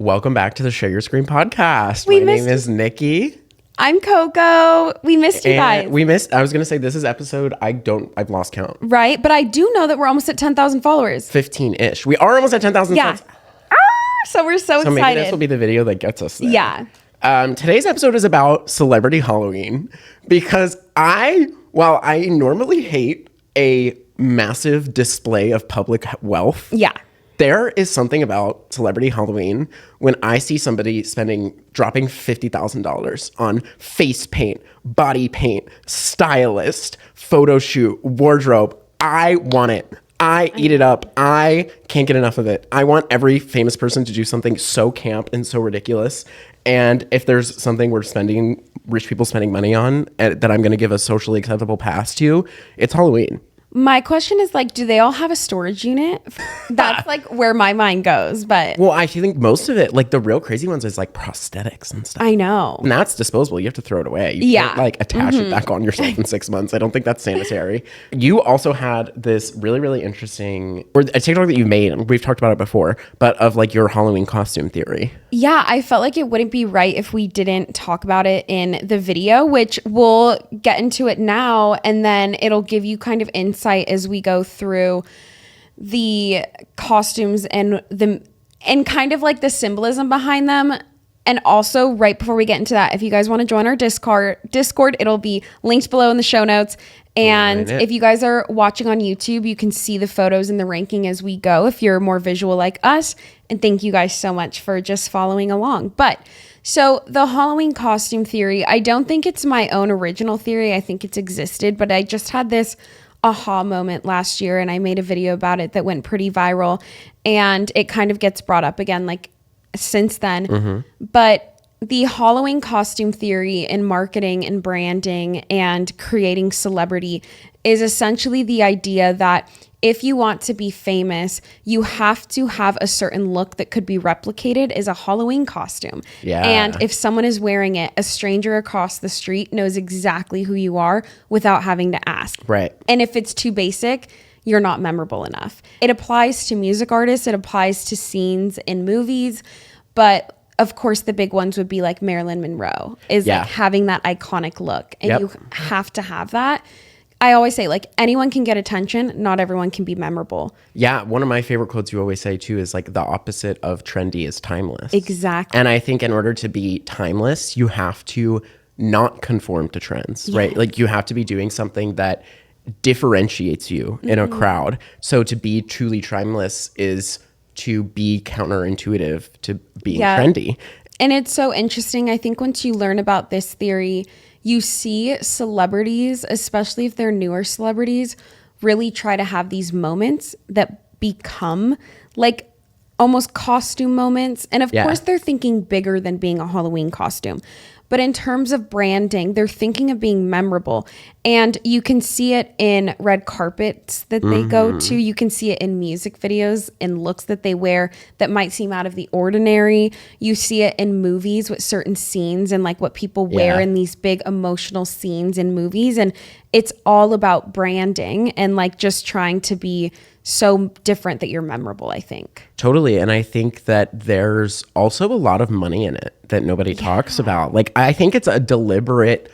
Welcome back to the Share Your Screen podcast. My name is Nicky. I'm Coco. We missed you guys. I was going to say this is episode, I've lost count. Right? But I do know that we're almost at 10,000 followers. 15-ish. We are almost at 10,000. Yeah. So we're so excited. Maybe this will be the video that gets us there. Yeah. Today's episode is about celebrity Halloween because while I normally hate a massive display of public wealth. Yeah. There is something about celebrity Halloween when I see somebody dropping $50,000 on face paint, body paint, stylist, photo shoot, wardrobe. I want it. I eat it up. I can't get enough of it. I want every famous person to do something so camp and so ridiculous. And if there's something rich people spending money on that I'm going to give a socially acceptable pass to, it's Halloween. My question is do they all have a storage unit? That's where my mind goes. But well, I think most of it, the real crazy ones is prosthetics and stuff. I know. And that's disposable. You have to throw it away. You can't attach it back on yourself in 6 months. I don't think that's sanitary. You also had this really, really interesting, or a TikTok that you made, and we've talked about it before, but of your Halloween costume theory. Yeah, I felt like it wouldn't be right if we didn't talk about it in the video, which we'll get into it now, and then it'll give you kind of insight as we go through the costumes and kind of the symbolism behind them. And also, right before we get into that, if you guys want to join our Discord, it'll be linked below in the show notes. And if you guys are watching on YouTube, you can see the photos and the ranking as we go if you're more visual like us. And thank you guys so much for just following along. But so the Halloween costume theory, I don't think it's my own original theory. I think it's existed, but I just had this aha moment last year and I made a video about it that went pretty viral, and it kind of gets brought up again since then. Mm-hmm. But the Halloween costume theory in marketing and branding and creating celebrity is essentially the idea that if you want to be famous, you have to have a certain look that could be replicated as a Halloween costume. Yeah. And if someone is wearing it, a stranger across the street knows exactly who you are without having to ask. Right. And if it's too basic, you're not memorable enough. It applies to music artists. It applies to scenes in movies. But of course, the big ones would be Marilyn Monroe is having that iconic look. And you have to have that. I always say, anyone can get attention. Not everyone can be memorable. Yeah. One of my favorite quotes you always say, too, is the opposite of trendy is timeless. Exactly. And I think in order to be timeless, you have to not conform to trends, right? You have to be doing something that differentiates you in a crowd. So to be truly timeless is to be counterintuitive to being trendy. And it's so interesting. I think once you learn about this theory, you see celebrities, especially if they're newer celebrities, really try to have these moments that become almost costume moments. And of course, they're thinking bigger than being a Halloween costume. But in terms of branding, they're thinking of being memorable. And you can see it in red carpets that they go to. You can see it in music videos and looks that they wear that might seem out of the ordinary. You see it in movies with certain scenes and what people wear in these big emotional scenes in movies. And it's all about branding and just trying to be so different that you're memorable, I think. Totally. And I think that there's also a lot of money in it that nobody talks about. I think it's a deliberate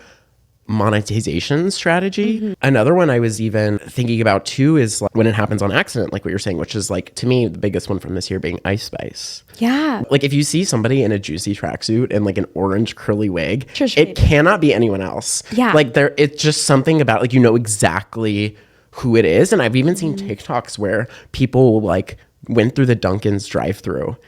monetization strategy. Mm-hmm. Another one I was even thinking about too is when it happens on accident, what you're saying, which is to me, the biggest one from this year being Ice Spice. Yeah. If you see somebody in a juicy tracksuit and an orange curly wig, Trish it cannot be anyone else. Yeah. It's just something about exactly who it is. And I've even seen TikToks where people went through the Dunkin's drive-thru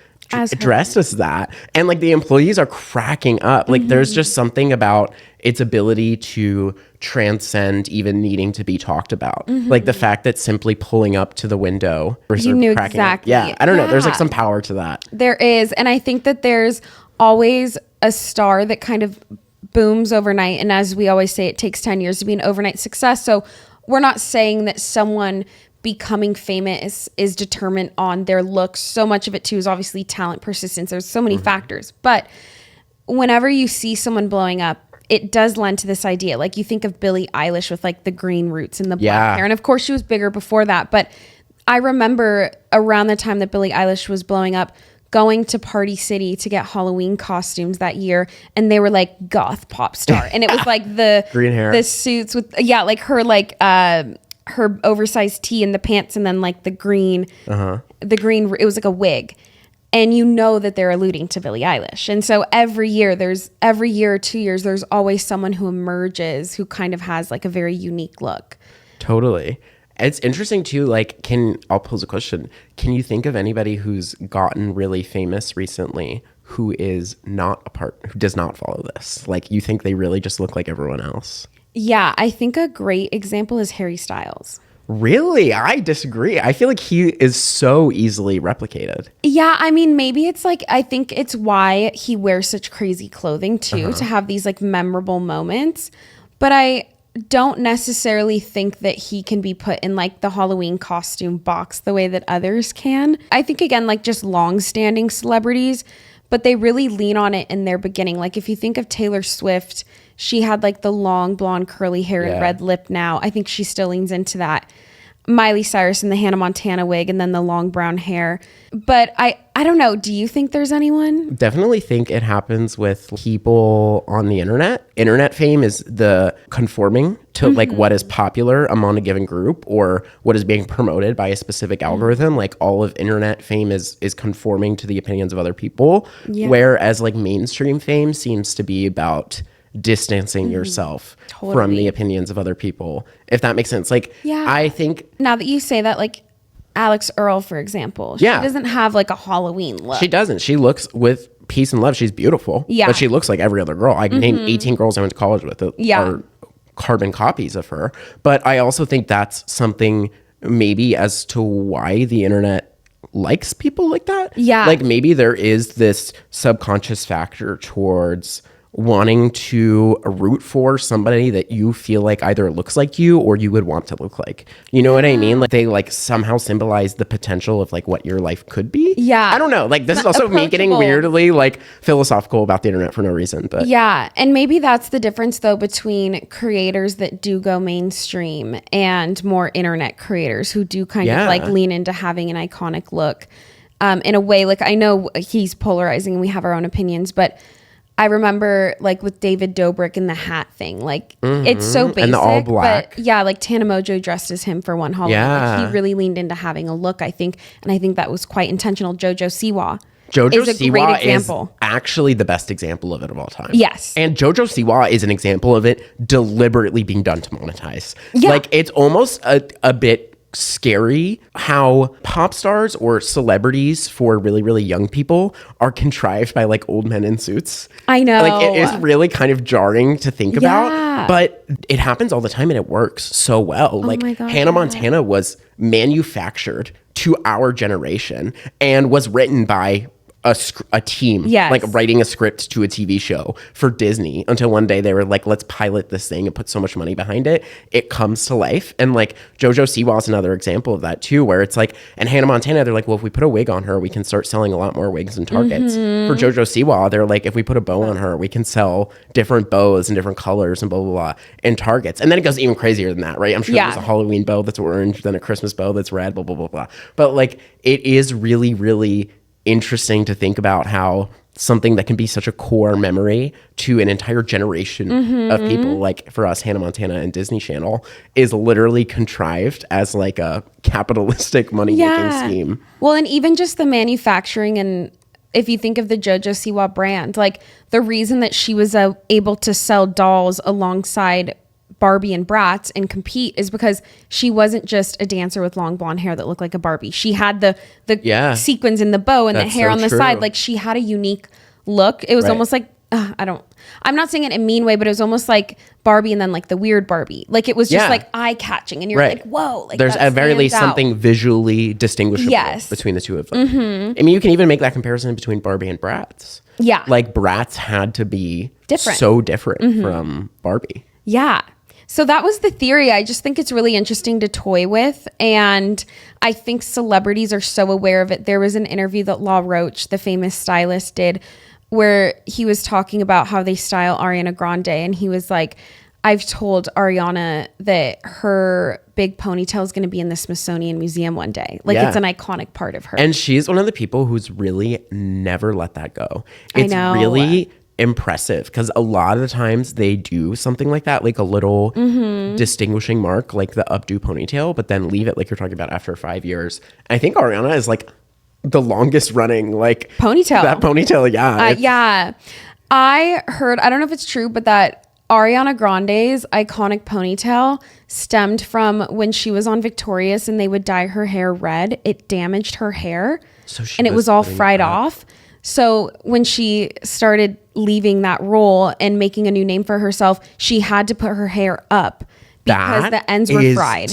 dressed as that, and the employees are cracking up. There's just something about its ability to transcend even needing to be talked about. The fact that simply pulling up to the window or you knew exactly. Up. Yeah, I don't know. There's some power to that. There is, and I think that there's always a star that kind of booms overnight. And as we always say, it takes 10 years to be an overnight success. So we're not saying that someone becoming famous is determined on their looks. So much of it too is obviously talent, persistence. There's so many factors. But whenever you see someone blowing up, it does lend to this idea. You think of Billie Eilish with the green roots and the black hair. And of course she was bigger before that. But I remember around the time that Billie Eilish was blowing up, going to Party City to get Halloween costumes that year, and they were like goth pop star, and it was like the green hair, the suits with like her oversized tee and the pants, and then like the green, it was like a wig. And you know that they're alluding to Billie Eilish. And so every year or 2 years, there's always someone who emerges who kind of has like a very unique look. Totally. It's interesting too, like, I'll pose a question. Can you think of anybody who's gotten really famous recently who does not follow this? Like, you think they really just look like everyone else? Yeah, I think a great example is Harry Styles. Really? I disagree. I feel like he is so easily replicated. Yeah, I mean, maybe it's like, I think it's why he wears such crazy clothing too, to have these like memorable moments. But I don't necessarily think that he can be put in like the Halloween costume box the way that others can. I think, again, like just long-standing celebrities, but they really lean on it in their beginning. Like if you think of Taylor Swift, she had like the long blonde curly hair and red lip now. I think she still leans into that. Miley Cyrus in the Hannah Montana wig and then the long brown hair. But I don't know. Do you think there's anyone? Definitely think it happens with people on the internet. Internet fame is the conforming to like what is popular among a given group or what is being promoted by a specific algorithm. Like all of internet fame is conforming to the opinions of other people. Yeah. Whereas like mainstream fame seems to be about distancing yourself from the opinions of other people, if that makes sense. Like, I think now that you say that, like Alex Earle, for example, she doesn't have like a Halloween look. She doesn't. She looks with peace and love. She's beautiful. Yeah. But she looks like every other girl. I can name 18 girls I went to college with that are carbon copies of her. But I also think that's something maybe as to why the internet likes people like that. Yeah. Like maybe there is this subconscious factor towards wanting to root for somebody that you feel like either looks like you or you would want to look like. You know what I mean? Like they like somehow symbolize the potential of like what your life could be. Yeah. I don't know. Like this is also me getting weirdly like philosophical about the internet for no reason. But yeah. And maybe that's the difference though between creators that do go mainstream and more internet creators who do kind of like lean into having an iconic look. In a way, like I know he's polarizing and we have our own opinions, but I remember like with David Dobrik and the hat thing, like it's so basic, and the all black. But yeah, like Tana Mojo dressed as him for one Halloween. Yeah. Like, he really leaned into having a look, I think, and I think that was quite intentional. JoJo Siwa is actually the best example of it of all time. Yes. And JoJo Siwa is an example of it deliberately being done to monetize. Yeah. Like it's almost a bit scary how pop stars or celebrities for really, really young people are contrived by like old men in suits. I know. Like it is really kind of jarring to think about, but it happens all the time and it works so well. Like Hannah Montana was manufactured to our generation and was written by a team, like writing a script to a TV show for Disney until one day they were like, let's pilot this thing and put so much money behind it. It comes to life. And like JoJo Siwa is another example of that too, where it's like, and Hannah Montana, they're like, well, if we put a wig on her, we can start selling a lot more wigs in Targets. For JoJo Siwa, they're like, if we put a bow on her, we can sell different bows and different colors and blah, blah, blah in Targets. And then it goes even crazier than that, right? I'm sure there's a Halloween bow that's orange, then a Christmas bow that's red, blah, blah, blah, blah. But like, it is really, really interesting to think about how something that can be such a core memory to an entire generation of people, like for us, Hannah Montana and Disney Channel, is literally contrived as like a capitalistic money-making scheme. Well, and even just the manufacturing, and if you think of the JoJo Siwa brand, like the reason that she was able to sell dolls alongside Barbie and Bratz and compete is because she wasn't just a dancer with long blonde hair that looked like a Barbie. She had the sequins in the bow and the hair on the side. Like she had a unique look. It was almost like, I'm not saying it in a mean way, but it was almost like Barbie and then like the weird Barbie. Like it was just like eye catching and you're like, whoa. Like there's at very least something visually distinguishable between the two of them. I mean, you can even make that comparison between Barbie and Bratz. Yeah. Like Bratz had to be so different from Barbie. Yeah. So that was the theory. I just think it's really interesting to toy with. And I think celebrities are so aware of it. There was an interview that Law Roach, the famous stylist, did where he was talking about how they style Ariana Grande. And he was like, I've told Ariana that her big ponytail is going to be in the Smithsonian Museum one day. Like Yeah. it's an iconic part of her. And she's one of the people who's really never let that go. I know. Really impressive because a lot of the times they do something like that, like a little distinguishing mark, like the updo ponytail, but then leave it like you're talking about after 5 years. And I think Ariana is like the longest running like Ponytail. That ponytail, yeah. Yeah. I heard, I don't know if it's true, but that Ariana Grande's iconic ponytail stemmed from when she was on Victorious and they would dye her hair red. It damaged her hair and it was all fried off. So when she started leaving that role and making a new name for herself, she had to put her hair up because the ends were fried.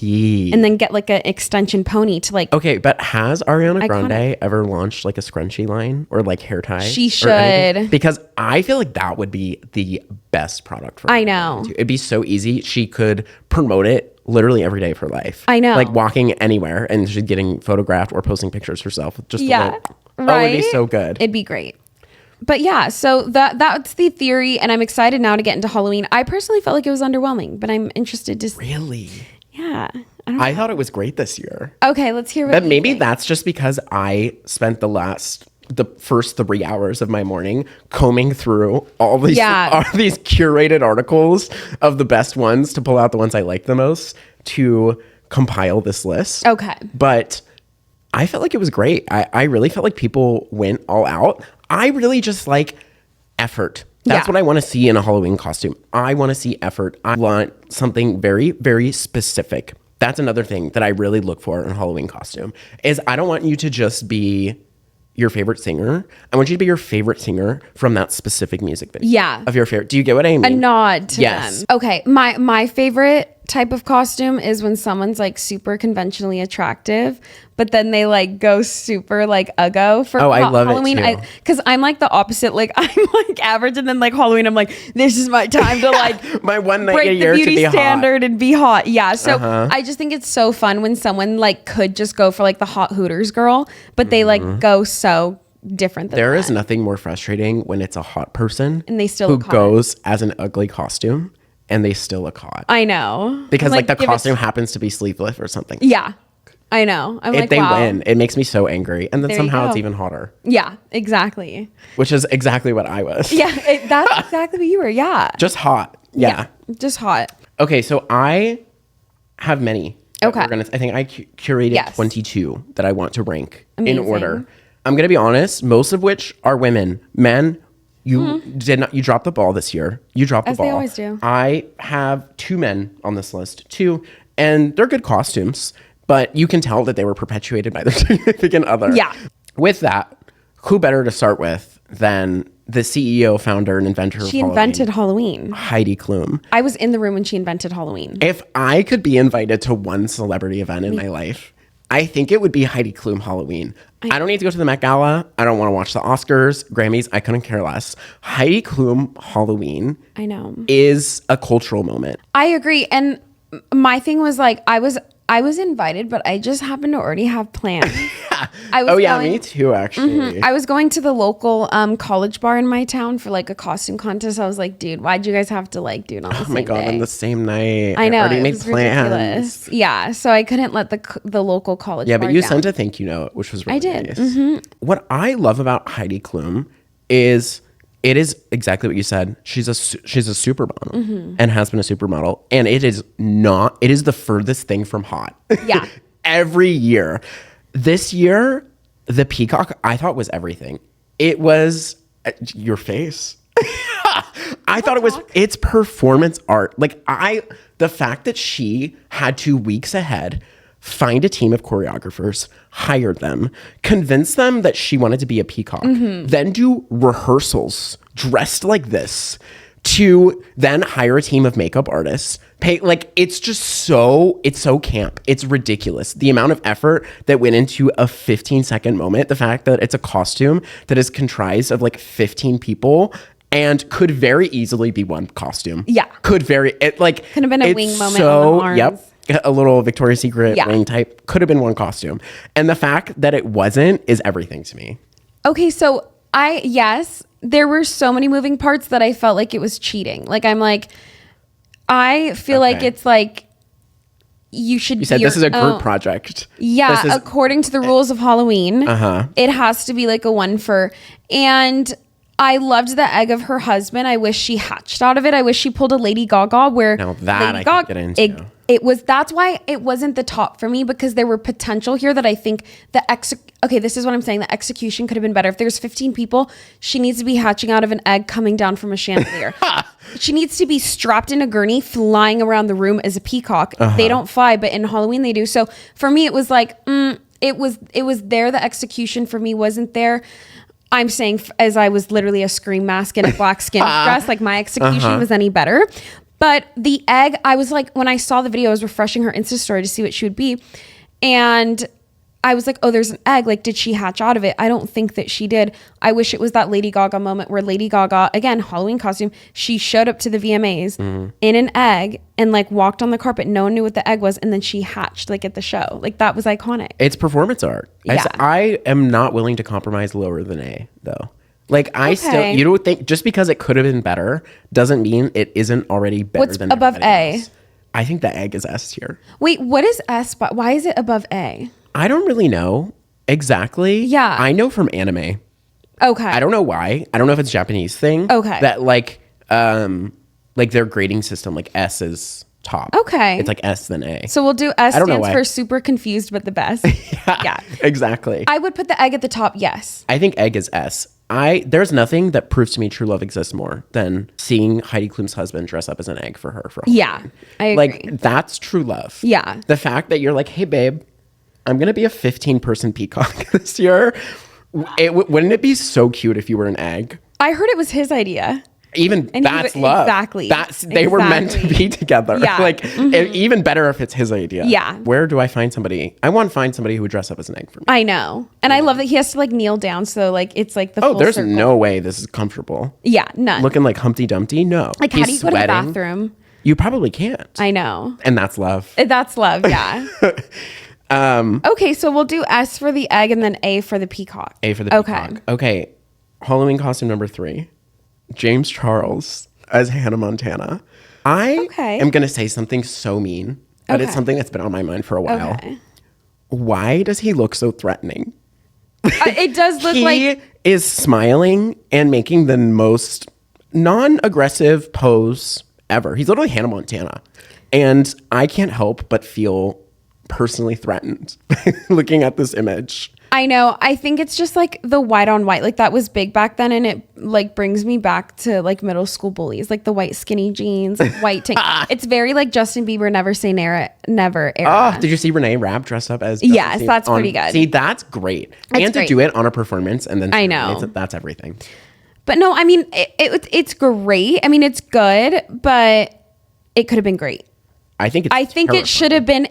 And then get like an extension pony to like. Okay, but has Ariana Grande ever launched like a scrunchie line or like hair tie? She should. Because I feel like that would be the best product for her. I know. It'd be so easy. She could promote it literally every day of her life. I know. Like walking anywhere and she's getting photographed or posting pictures herself. Just right? Oh, it'd be so good. It'd be great. But yeah, so that's the theory, and I'm excited now to get into Halloween. I personally felt like it was underwhelming, but I'm interested to Really? Yeah. I thought it was great this year. Okay, let's hear what But maybe that's just because I spent the first 3 hours of my morning combing through all these curated articles of the best ones to pull out the ones I like the most to compile this list. Okay. But I felt like it was great. I really felt like people went all out. I really just like effort. That's what I want to see in a Halloween costume. I want to see effort. I want something very, very specific. That's another thing that I really look for in a Halloween costume is I don't want you to just be your favorite singer. I want you to be your favorite singer from that specific music video. Yeah. Of your favorite. Do you get what I mean? A nod to them. Okay. My favorite type of costume is when someone's like super conventionally attractive, but then they like go super like uggo for I love Halloween. it too. Because I'm like the opposite. Like I'm like average, and then like Halloween, I'm like, this is my time to like my one night break a year the beauty to be standard hot. and be hot. Yeah. So I just think it's so fun when someone like could just go for like the hot Hooters girl, but they like go so different than There that. is nothing more frustrating when it's a hot person And they still who look hot. goes as an ugly costume and they still look hot. I know. Because I'm like the give it- costume happens to be sleeveless or something. Yeah. I know. I'm like, They wow. win. It makes me so angry. And then There you somehow it's go. even hotter. Yeah, exactly. Which is exactly what I was. Yeah, that's exactly what you were. Yeah. Just hot. Yeah. Just hot. Okay, so I have many. Okay. I think I curated Yes. 22 that I want to rank Amazing. in order. I'm going to be honest, most of which are women. Men, you dropped the ball this year. You dropped As the ball. they always do. I have 2 men on this list. 2, and they're good costumes, but you can tell that they were perpetuated by their significant other. Yeah. With that, who better to start with than the CEO, founder, and inventor of She Halloween, invented Halloween. Heidi Klum. I was in the room when she invented Halloween. If I could be invited to one celebrity event in my life, I think it would be Heidi Klum Halloween. I don't need to go to the Met Gala. I don't want to watch the Oscars, Grammys. I couldn't care less. Heidi Klum Halloween I know. is a cultural moment. I agree. And my thing was like, I was invited, but I just happened to already have plans. I was Me too, actually. I was going to the local college bar in my town for like a costume contest. I was like, dude, why'd you guys have to like do it on the same Oh my God, day? on the same night. I know. already It made was plans. ridiculous. Yeah. So I couldn't let the local college Yeah, bar but you down. sent a thank you note, which was really I did. nice. What I love about Heidi Klum is it is exactly what you said. She's a supermodel and has been a supermodel, and it is the furthest thing from hot. Yeah. Every year. This year, the peacock I thought was everything. It was your face. I thought it's performance art. Like the fact that she had 2 weeks ahead find a team of choreographers, hire them, convince them that she wanted to be a peacock, then do rehearsals dressed like this, to then hire a team of makeup artists, pay, like, it's so camp. It's ridiculous. The amount of effort that went into a 15-second moment, the fact that it's a costume that is comprised of like 15 people and could very easily be one costume. Yeah. Could have been a wing moment on the arms. Yep. A little Victoria's Secret Yeah. wing type. Could have been one costume. And the fact that it wasn't is everything to me. Okay, so yes, there were so many moving parts that I felt like it was cheating. Like I'm like, I feel like Okay. it's like you should. You said this is a group project. Yeah, This is, according to the rules of Halloween, it has to be like a one for. And I loved the egg of her husband. I wish she hatched out of it. I wish she pulled a Lady Gaga where Now that Lady I could get into. It was, that's why it wasn't the top for me, because there were potential here that I think okay, this is what I'm saying. The execution could have been better. If there's 15 people, she needs to be hatching out of an egg coming down from a chandelier. She needs to be strapped in a gurney, flying around the room as a peacock. They don't fly, but in Halloween they do. So for me, it was like, it was there. The execution for me wasn't there. I'm saying as I was literally a scream mask in a black skin dress, like my execution was any better. But the egg, I was like, when I saw the video, I was refreshing her Insta story to see what she would be. And I was like, oh, there's an egg. Like, did she hatch out of it? I don't think that she did. I wish it was that Lady Gaga moment where Lady Gaga, again, Halloween costume, she showed up to the VMAs in an egg and like walked on the carpet. No one knew what the egg was. And then she hatched like at the show. Like that was iconic. It's performance art. Yeah. I am not willing to compromise lower than A, though. Like, I still, you don't think, just because it could have been better doesn't mean it isn't already better What's than above everybody A? else. I think the egg is S tier. Wait, what is S? But why is it above A? I don't really know exactly. Yeah. I know from anime. Okay. I don't know why. I don't know if it's a Japanese thing. Okay. That like their grading system, like S is top. Okay. It's like S then A. So we'll do S I don't know stands why. for super confused but the best. Yeah. Exactly. I would put the egg at the top, yes. I think egg is S. There's nothing that proves to me true love exists more than seeing Heidi Klum's husband dress up as an egg for her. Yeah, I agree. Like, that's true love. Yeah. The fact that you're like, hey, babe, I'm going to be a 15-person peacock this year. Wouldn't it be so cute if you were an egg? I heard it was his idea. Even And that's love. Exactly. They were meant to be together. Yeah. Like, even better if it's his idea. Yeah. Where do I find somebody? I want to find somebody who would dress up as an egg for me. I know. And I love that he has to like kneel down. So like it's like the full There's circle. no way this is comfortable. Yeah, none. Looking like Humpty Dumpty? No. like how do you go to the bathroom? You probably can't. I know. And that's love. That's love, yeah. Okay, so we'll do S for the egg and then A for the peacock. A for the peacock. Okay. Halloween costume number 3. James Charles as Hannah Montana. I am going to say something so mean, but it's something that's been on my mind for a while. Okay. Why does he look so threatening? It does look He is smiling and making the most non-aggressive pose ever. He's literally Hannah Montana. And I can't help but feel personally threatened looking at this image. I know. I think it's just like the white on white. Like that was big back then. And it like brings me back to like middle school bullies, like the white skinny jeans, white tank. It's very like Justin Bieber, never say never era. Oh, did you see Renee Rapp dressed up as Yes, Justin that's on, pretty good. See, that's great. And great. to do it on a performance and then I know. that's everything. But no, I mean, it's great. I mean, it's good, but it could have been greght. I think it should have been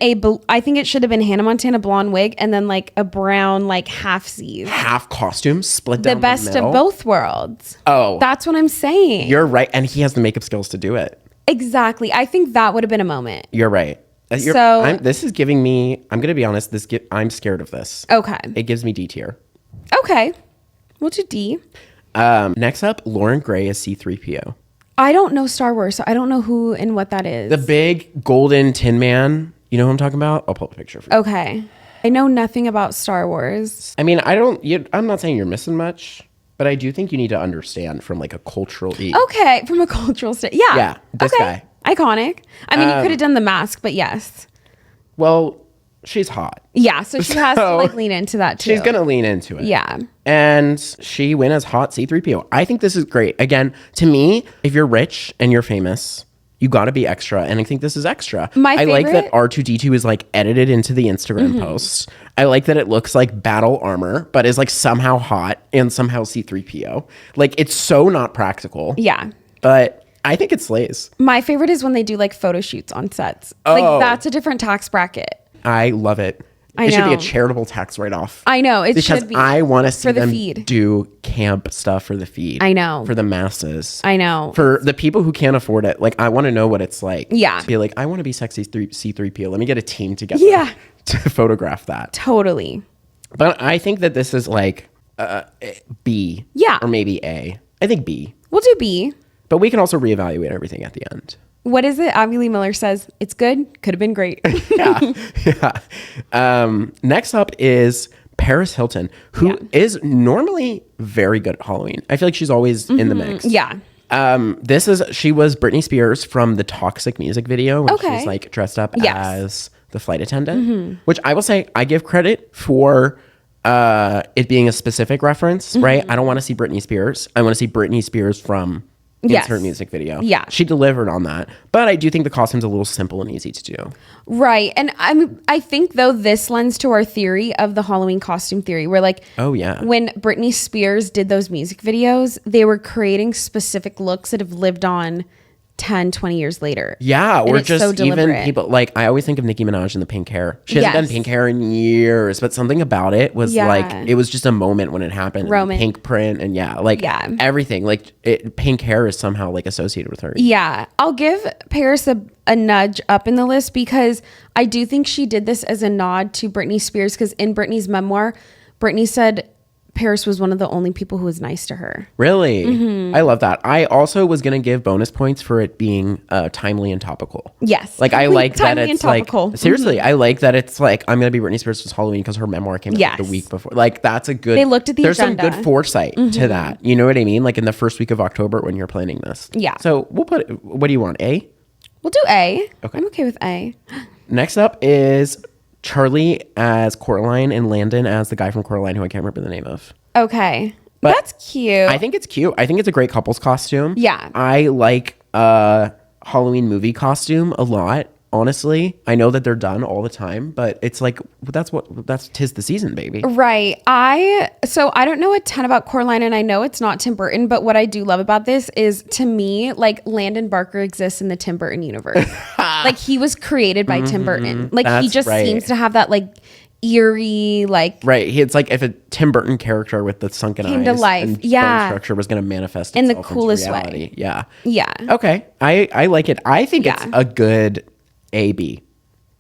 Hannah Montana blonde wig and then like a brown like half sleeve. Half costume split down The best the middle. of both worlds. Oh. That's what I'm saying. You're right. And he has the makeup skills to do it. Exactly. I think that would have been a moment. You're right. This is giving me, I'm going to be honest, I'm scared of this. Okay. It gives me D tier. Okay. We'll do D. Next up, Lauren Gray as C-3PO. I don't know Star Wars, so I don't know who and what that is. The big golden tin man. You know who I'm talking about? I'll pull up a picture for you. Okay. I know nothing about Star Wars. I mean, I'm not saying you're missing much, but I do think you need to understand from like a cultural... Okay. From a cultural state. Yeah. Yeah. This guy. Iconic. I mean, you could have done the mask, but yes. Well, she's hot. Yeah. So she has to like lean into that too. She's going to lean into it. Yeah. And she went as hot C-3PO. I think this is great. Again, to me, if you're rich and you're famous, you got to be extra. And I think this is extra. I like that R2-D2 is like edited into the Instagram posts. I like that it looks like battle armor, but is like somehow hot and somehow C-3PO. Like it's so not practical. Yeah. But I think it slays. My favorite is when they do like photo shoots on sets. Like that's a different tax bracket. I love it. It should be a charitable tax write-off. I know. It because should be. I want to see for the them feed. do camp stuff for the feed. I know. For the masses. I know. For the people who can't afford it. Like, I want to know what it's like. Yeah. To be like, I want to be sexy C-3PO. Let me get a team together. Yeah. To photograph that. Totally. But I think that this is like B. Yeah. Or maybe A. I think B. We'll do B. But we can also reevaluate everything at the end. What is it? Abby Lee Miller says, it's good. Could have been great. Yeah. Next up is Paris Hilton, who is normally very good at Halloween. I feel like she's always in the mix. Yeah. She was Britney Spears from the Toxic music video when Okay. she's like dressed up as the flight attendant, which I will say I give credit for it being a specific reference, right? I don't want to see Britney Spears. I want to see Britney Spears from insert music video. Yeah. She delivered on that. But I do think the costume's a little simple and easy to do. Right. And I think though this lends to our theory of the Halloween costume theory where like, Oh, yeah. when Britney Spears did those music videos, they were creating specific looks that have lived on 10, 20 years later. Yeah, And or it's just so even deliberate. people like I always think of Nicki Minaj and the pink hair. She hasn't done Yes. pink hair in years, but something about it was Yeah. like it was just a moment when it happened. Roman. Pink print and everything. Like pink hair is somehow like associated with her. Yeah. I'll give Paris a nudge up in the list because I do think she did this as a nod to Britney Spears because in Britney's memoir, Britney said Paris was one of the only people who was nice to her. Really? Mm-hmm. I love that. I also was going to give bonus points for it being timely and topical. Yes. Like I like that Timely and it's like topical. seriously, I like that it's like I'm going to be Britney Spears for Halloween because her memoir came out like the Yes. week before. Like that's a good They looked at the There's agenda. some good foresight to that. You know what I mean? Like in the first week of October when you're planning this. Yeah. So we'll put what do you want? A? We'll do A. Okay. I'm okay with A. Next up is Charlie as Coraline and Landon as the guy from Coraline who I can't remember the name of. Okay. But That's cute. I think it's cute. I think it's a great couple's costume. Yeah. I like Halloween movie costume a lot, honestly. I know that they're done all the time, but it's like that's 'tis the season, baby. Right. I don't know a ton about Coraline and I know it's not Tim Burton, but what I do love about this is to me, like Landon Barker exists in the Tim Burton universe. Like he was created by Tim Burton. Like he That's just right. seems to have that like eerie, like Right. It's like if a Tim Burton character with the sunken Came eyes to life. and bone Yeah. structure was going to manifest In the itself into coolest way. reality. Yeah. yeah. Okay. I like it. I think it's Yeah. a good A-B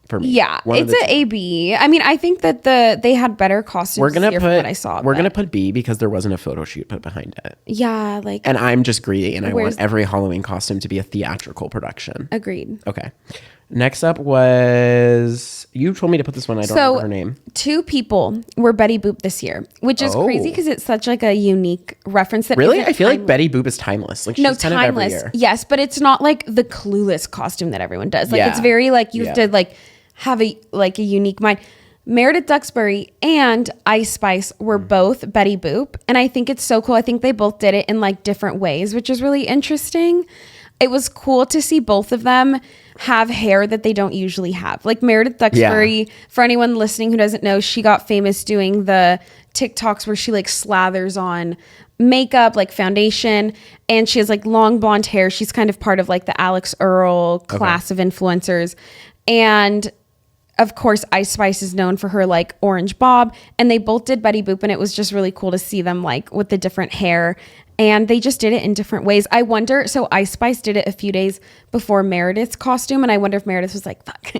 for me. Yeah. One of It's the an two. AB. I mean, I think that they had better costumes We're gonna here put from what I saw. we're but- gonna put B because there wasn't a photo shoot put behind it. Yeah, like And I'm just greedy and I Where's- want every Halloween costume to be a theatrical production. agreed. Okay. Next up was you told me to put this one. I don't remember her name. Two people were Betty Boop this year, which is crazy because it's such like a unique reference that Really? isn't I feel like timeless. Betty Boop is timeless. Like she's No, kind of every timeless. year. Yes, but it's not like the Clueless costume that everyone does. Like Yeah. it's very like you have Yeah. to like have a unique mind. Meredith Duxbury and Ice Spice were both Betty Boop, and I think it's so cool. I think they both did it in like different ways, which is really interesting. It was cool to see both of them have hair that they don't usually have. Like Meredith Duxbury, for anyone listening who doesn't know, she got famous doing the TikToks where she like slathers on makeup, like foundation, and she has like long blonde hair. She's kind of part of like the Alex Earl class of influencers. And of course, Ice Spice is known for her like orange bob, and they both did Betty Boop, and it was just really cool to see them like with the different hair, and they just did it in different ways. I wonder, so Ice Spice did it a few days before Meredith's costume, and I wonder if Meredith was like, fuck.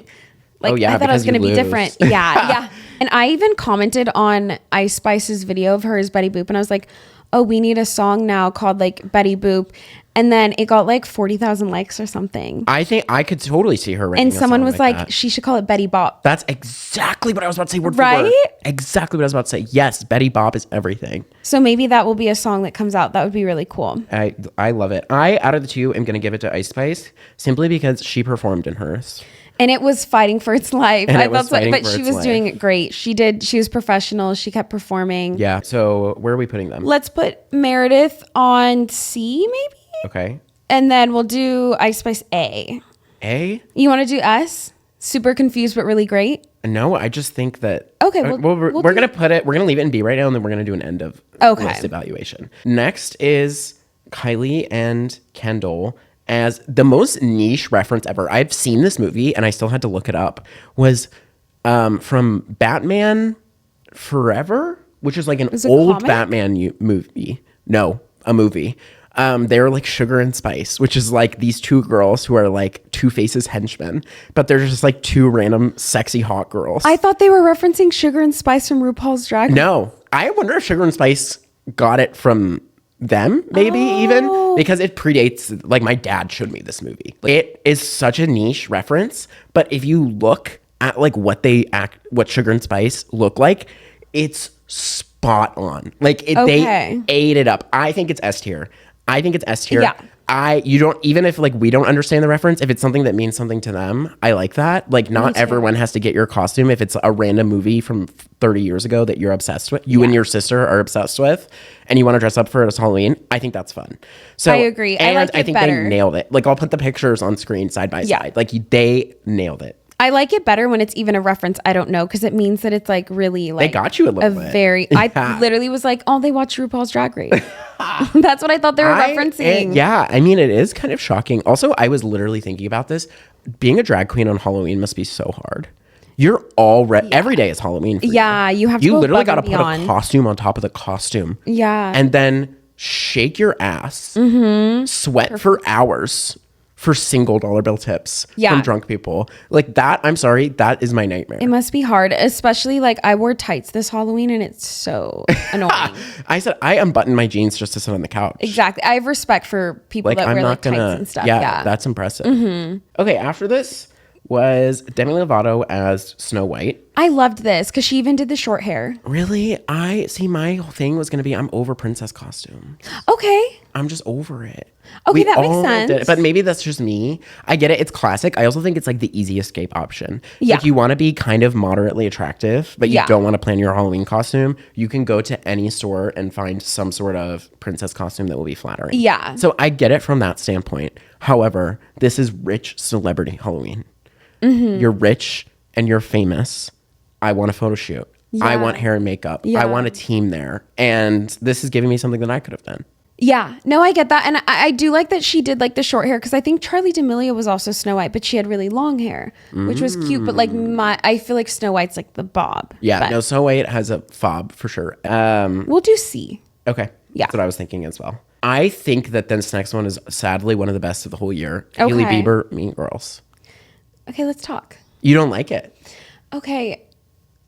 Like, Oh, yeah, I thought it was because you going to be lose. different. Yeah, yeah. And I even commented on Ice Spice's video of her as Betty Boop, and I was like, oh, we need a song now called like Betty Boop. And then it got like 40,000 likes or something. I think I could totally see her writing And a someone song was like, that. she should call it Betty Bop. That's exactly what I was about to say word for Right? word. Exactly what I was about to say. Yes, Betty Bop is everything. So maybe that will be a song that comes out. That would be really cool. I love it. I, out of the two, am going to give it to Ice Spice simply because she performed in hers. And it was fighting for its life. And I it was thought so, fighting but for she its was life. doing it great. She was professional. She kept performing. Yeah. So where are we putting them? Let's put Meredith on C maybe? Okay. And then we'll do Ice Spice A. A? You want to do S? Super confused, but really great. No, I just think that. Okay, Well, we'll we're do- going to put it, we're going to leave it in B right now, and then we're going to do an end of Okay. list evaluation. Next is Kylie and Kendall as the most niche reference ever. I've seen this movie, and I still had to look it up, was from Batman Forever, which is like an Is it old comic? Batman movie. No, a movie. They were like Sugar and Spice, which is like these two girls who are like Two-Face's henchmen, but they're just like two random sexy hot girls. I thought they were referencing Sugar and Spice from RuPaul's Drag Race. No, I wonder if Sugar and Spice got it from them, maybe even, because it predates, like, my dad showed me this movie. It is such a niche reference, but if you look at, like, what Sugar and Spice look like, it's spot on. Like, they ate it up. I think it's S tier. Yeah. You don't, even if, like, we don't understand the reference, if it's something that means something to them, I like that. Like, not everyone has to get your costume if it's a random movie from 30 years ago that you're obsessed with, you and your sister are obsessed with, and you want to dress up for it as Halloween. I think that's fun. So I agree. And I like it think better. they nailed it. Like, I'll put the pictures on screen side by side. Like, they nailed it. I like it better when it's even a reference I don't know, because it means that it's, like, really, like, They got you a little bit. I literally was like, oh, they watch RuPaul's Drag Race. That's what I thought they were referencing. Yeah, I mean, it is kind of shocking. Also, I was literally thinking about this. Being a drag queen on Halloween must be so hard. You're already every day is Halloween for you. Yeah, you have to You go literally got to put a costume on top of the costume. Yeah. And then shake your ass, sweat for hours for single dollar bill tips from drunk people. Like that, I'm sorry, that is my nightmare. It must be hard, especially like I wore tights this Halloween and it's so annoying. I said I unbuttoned my jeans just to sit on the couch. Exactly. I have respect for people Like, that I'm wear not like gonna, tights and stuff. yeah, that's impressive. Okay, after this was Demi Lovato as Snow White. I loved this because she even did the short hair. Really? I see, my whole thing was going to be I'm over princess costumes. Okay. I'm just over it. Okay, that makes sense. But maybe that's just me. I get it. It's classic. I also think it's like the easy escape option. Yeah. If you want to be kind of moderately attractive, but you don't want to plan your Halloween costume, you can go to any store and find some sort of princess costume that will be flattering. Yeah. So I get it from that standpoint. However, this is rich celebrity Halloween. You're rich and you're famous. I want a photo shoot. Yeah. I want hair and makeup. Yeah. I want a team there. And this is giving me something that I could have done. Yeah, no, I get that. And I do like that she did like the short hair because I think Charlie D'Amelio was also Snow White, but she had really long hair, which was cute. But like I feel like Snow White's like the bob. Yeah, but no, Snow White has a fob for sure. We'll do C. Okay. Yeah. That's what I was thinking as well. I think that this next one is sadly one of the best of the whole year. Hailey Okay. Bieber, Mean Girls. Okay, let's talk. You don't like it? Okay,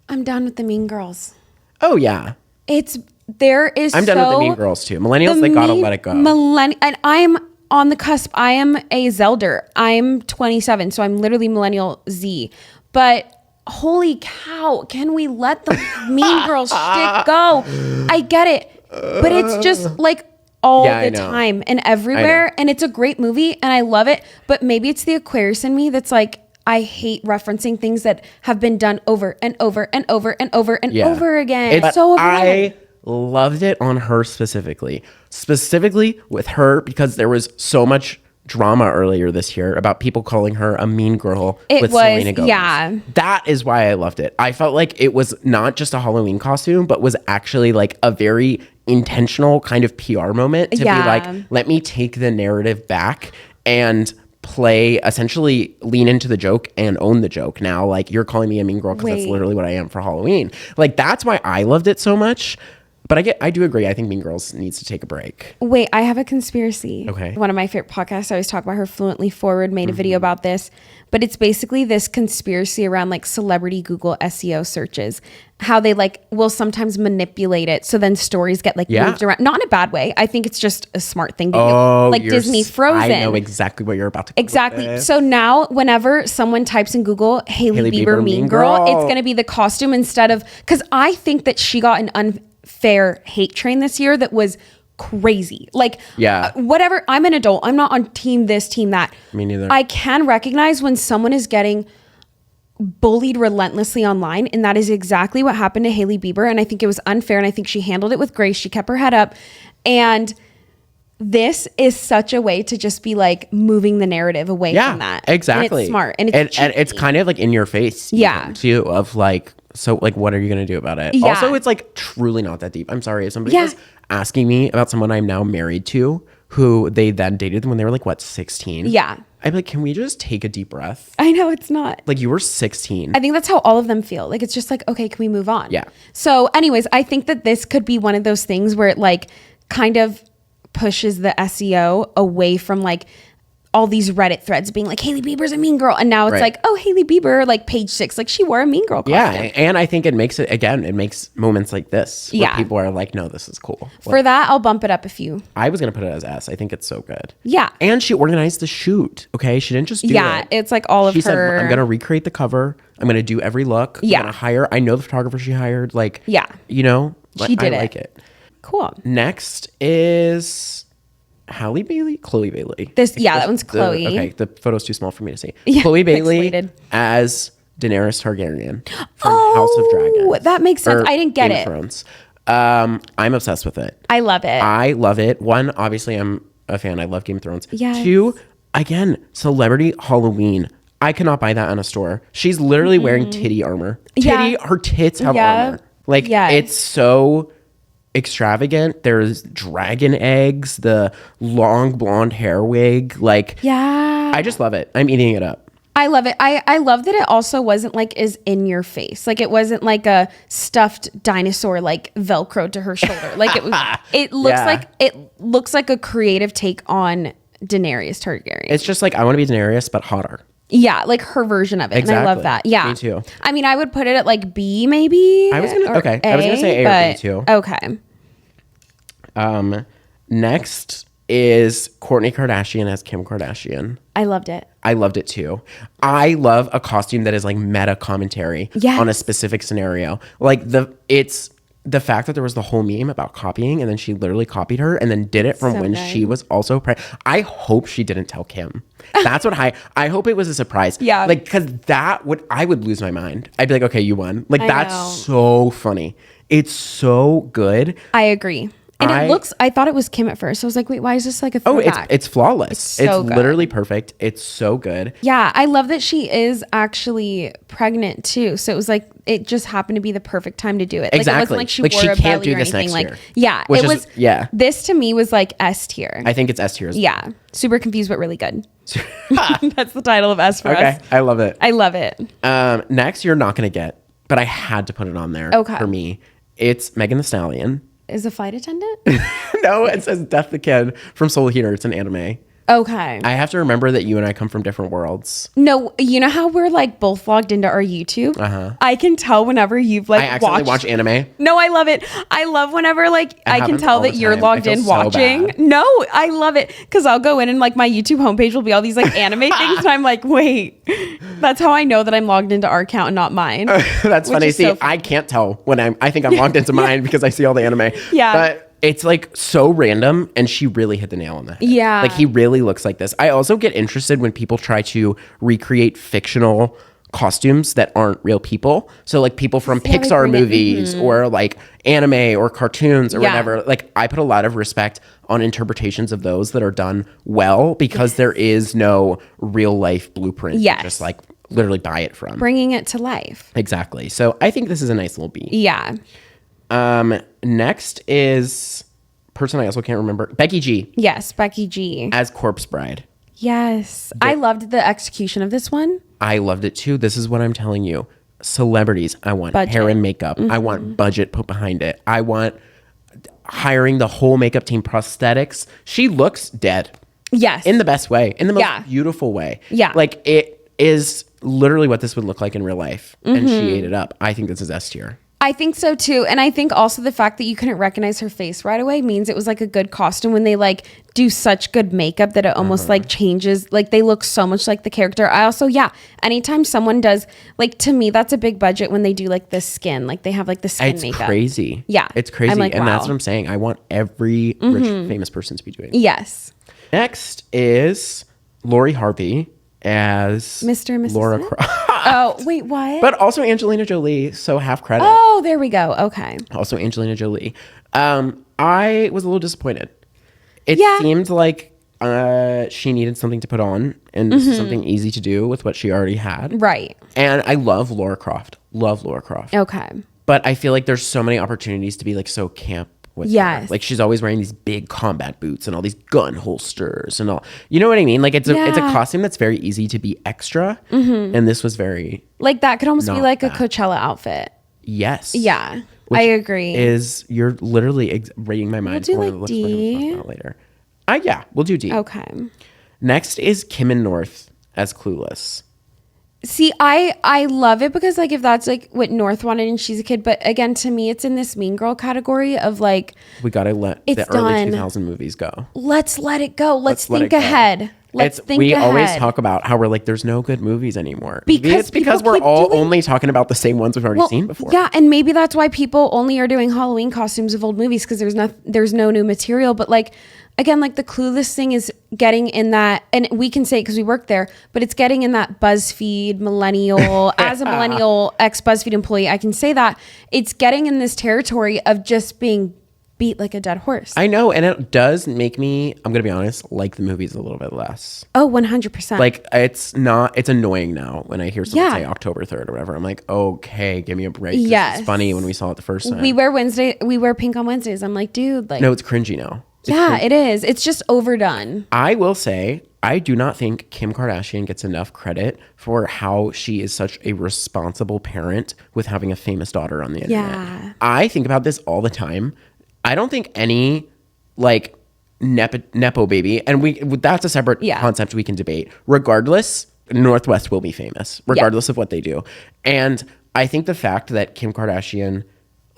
I'm done with the Mean Girls. Oh, yeah. I'm done with the Mean Girls too. Millennials, they gotta let it go. And I'm on the cusp. I am a Zelder. I'm 27, so I'm literally Millennial Z. But holy cow, can we let the Mean Girls shit go? I get it, but it's just like all Yeah, I the know. time and everywhere, and it's a great movie, and I love it. But maybe it's the Aquarius in me that's like, I hate referencing things that have been done over and over and over and over and over again. But So overwhelming. I loved it on her specifically with her, because there was so much drama earlier this year about people calling her a mean girl with Selena Gomez. Yeah. That is why I loved it. I felt like it was not just a Halloween costume, but was actually like a very intentional kind of PR moment to be like, let me take the narrative back and essentially lean into the joke and own the joke. Now, like, you're calling me a mean girl because that's literally what I am for Halloween. Like, that's why I loved it so much. But I do agree. I think Mean Girls needs to take a break. Wait, I have a conspiracy. Okay. One of my favorite podcasts, I always talk about her, Fluently Forward, made a video about this. But it's basically this conspiracy around like celebrity Google SEO searches. How they like will sometimes manipulate it. So then stories get like moved around. Not in a bad way. I think it's just a smart thing to do. Like Disney Frozen. I know exactly what you're about to come Exactly. with. So now whenever someone types in Google Hailey Bieber Mean Girl, it's going to be the costume instead of, because I think that she got an unfair hate train this year that was crazy. Like, whatever. I'm an adult. I'm not on team this, team that. Me neither. I can recognize when someone is getting bullied relentlessly online, and that is exactly what happened to Hailey Bieber. And I think it was unfair, and I think she handled it with grace. She kept her head up, and this is such a way to just be like moving the narrative away from that. Exactly. And it's smart, and it's kind of like in your face. Too, of like, so like, what are you gonna do about it? Yeah. Also, it's like truly not that deep. I'm sorry if somebody was asking me about someone I'm now married to, who they then dated when they were like, what, 16? Yeah. I'd be like, can we just take a deep breath? I know it's not. Like, you were 16. I think that's how all of them feel. Like, it's just like, okay, can we move on? Yeah. So anyways, I think that this could be one of those things where it like kind of pushes the SEO away from like all these Reddit threads being like, Hailey Bieber's a mean girl. And now it's like, oh, Hailey Bieber, like page 6, like she wore a mean girl costume. Yeah. And I think it makes moments like this where people are like, no, this is cool. For that, I'll bump it up a few. I was going to put it as S. I think it's so good. Yeah. And she organized the shoot. Okay. She didn't just do it. Yeah. It's like all of she her. Said, I'm going to recreate the cover. I'm going to do every look. Yeah. I'm going to hire. I know the photographer she hired. Like, yeah. You know, she did I like it. Cool. Next is Halle Bailey, Chloe Bailey. That one's Chloe. Okay, the photo's too small for me to see. Yeah, Chloe Bailey pixelated. as Daenerys Targaryen from House of Dragons. That makes sense. I didn't get Game it. of Thrones. I'm obsessed with it. I love it. I love it. One, obviously, I'm a fan. I love Game of Thrones. Yes. 2, again, celebrity Halloween. I cannot buy that in a store. She's literally wearing titty armor. Her tits have armor. Like, it's so extravagant. There's dragon eggs, the long blonde hair wig. Like, I just love it. I'm eating it up. I love it. I love that it also wasn't like is in your face. Like it wasn't like a stuffed dinosaur like Velcro to her shoulder. Like it was. It looks like a creative take on Daenerys Targaryen. It's just like I want to be Daenerys but hotter. Yeah, like her version of it. Exactly. And I love that. Yeah. Me too. I mean, I would put it at like B maybe. I was gonna say A or B too. Okay. Next is Kourtney Kardashian as Kim Kardashian. I loved it. I loved it too. I love a costume that is like meta commentary on a specific scenario. Like the fact that there was the whole meme about copying and then she literally copied her and then did it from when she was also pregnant. I hope she didn't tell Kim. That's what I hope it was a surprise. Yeah. Like, cause I would lose my mind. I'd be like, okay, you won. Like that's so funny. It's so good. I agree. And I thought it was Kim at first. I was like, wait, why is this like a throwback? It's flawless. It's literally perfect. It's so good. Yeah. I love that she is actually pregnant too. So it was like, it just happened to be the perfect time to do it. Exactly. Like it wasn't like she wore a can't belly do or this anything. next Like, year. it was. Yeah. This to me was like S tier. I think it's S tier. Yeah. Super confused, but really good. That's the title of S for us. I love it. I love it. Next, you're not going to get, but I had to put it on there for me. It's Megan Thee Stallion. Is a flight attendant? No, it says Death the Kid from Soul Heater. It's an anime. Okay. I have to remember that you and I come from different worlds. No, you know how we're like both logged into our YouTube? I can tell whenever you've like I accidentally watch anime. No, I love it. I love whenever like I can tell that you're logged in watching. No, I love it because I'll go in and like my YouTube homepage will be all these like anime things and I'm like, wait, that's how I know that I'm logged into our account and not mine. That's funny. See, I can't tell when I think I'm logged into mine because I see all the anime. Yeah. But it's like so random and she really hit the nail on the head. Yeah. Like he really looks like this. I also get interested when people try to recreate fictional costumes that aren't real people. So like people from Pixar movies or like anime or cartoons or whatever. Like I put a lot of respect on interpretations of those that are done well because there is no real life blueprint. Yes. Just like literally buy it from. Bringing it to life. Exactly. So I think this is a nice little B. Yeah. Next is person I also can't remember. Becky G. Yes, Becky G. As Corpse Bride. Yes. I loved the execution of this one. I loved it too. This is what I'm telling you. Celebrities. I want hair and makeup. I want budget put behind it. I want hiring the whole makeup team, prosthetics. She looks dead. Yes. In the best way. In the most beautiful way. Yeah. Like it is literally what this would look like in real life. And she ate it up. I think this is S tier. I think so too. And I think also the fact that you couldn't recognize her face right away means it was like a good costume when they like do such good makeup that it almost like changes. Like they look so much like the character. I also, anytime someone does, like to me, that's a big budget when they do like the skin. Like they have like the skin makeup. It's crazy. Yeah. It's crazy. I'm like, and that's what I'm saying. I want every rich famous person to be doing it. Yes. Next is Lori Harvey as Mr. and Mrs. Laura Smith? Croft. Oh, wait, what? But also Angelina Jolie, so half credit. Oh, there we go. Okay. Also Angelina Jolie. I was a little disappointed. It seemed like she needed something to put on and this is something easy to do with what she already had. Right. And I love Laura Croft. Love Laura Croft. Okay. But I feel like there's so many opportunities to be like so camp with her. Like she's always wearing these big combat boots and all these gun holsters and all. You know what I mean? Like it's a costume that's very easy to be extra. And this was very like that could almost be like a Coachella outfit. Yes. Yeah. I agree. You're literally reading my mind. We'll do like D. Later. Yeah, we'll do D. Okay. Next is Kim and North as Clueless. See, I love it because like if that's like what North wanted and she's a kid, but again, to me, it's in this Mean Girl category of like, We got to let It's the early done. 2000 movies go. let's let it go. Let's let think it go. ahead. Let's think we ahead. always talk about how we're like, there's no good movies anymore. Maybe Because it's because people we're keep all doing- only talking about the same ones we've already seen before. Yeah, and maybe that's why people only are doing Halloween costumes of old movies because there's no new material. But like again, like the Clueless thing is getting in that, and we can say it because we work there, but it's getting in that BuzzFeed millennial. As a millennial ex BuzzFeed employee, I can say that it's getting in this territory of just being beat like a dead horse. I know, and it does make me, I'm going to be honest, like the movies a little bit less. Oh, 100%. Like it's annoying now when I hear someone Yeah. say October 3rd or whatever. I'm like, okay, give me a break. Yes. It's funny when we saw it the first time. we wear pink on Wednesdays. I'm like, dude, like No, it's cringy now. yeah, it is. It's just overdone. I will say, I do not think Kim Kardashian gets enough credit for how she is such a responsible parent with having a famous daughter on the internet. Yeah. I think about this all the time. I don't think any like nepo baby, and that's a separate Yeah. concept we can debate. Regardless, Northwest will be famous, regardless of what they do. And I think the fact that Kim Kardashian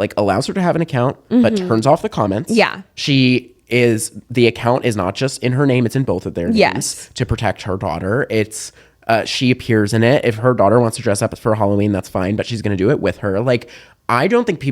like allows her to have an account, but turns off the comments. Yeah. The account is not just in her name, it's in both of their names Yes. to protect her daughter. It's she appears in it. If her daughter wants to dress up for Halloween, that's fine, but she's going to do it with her. Like, I don't think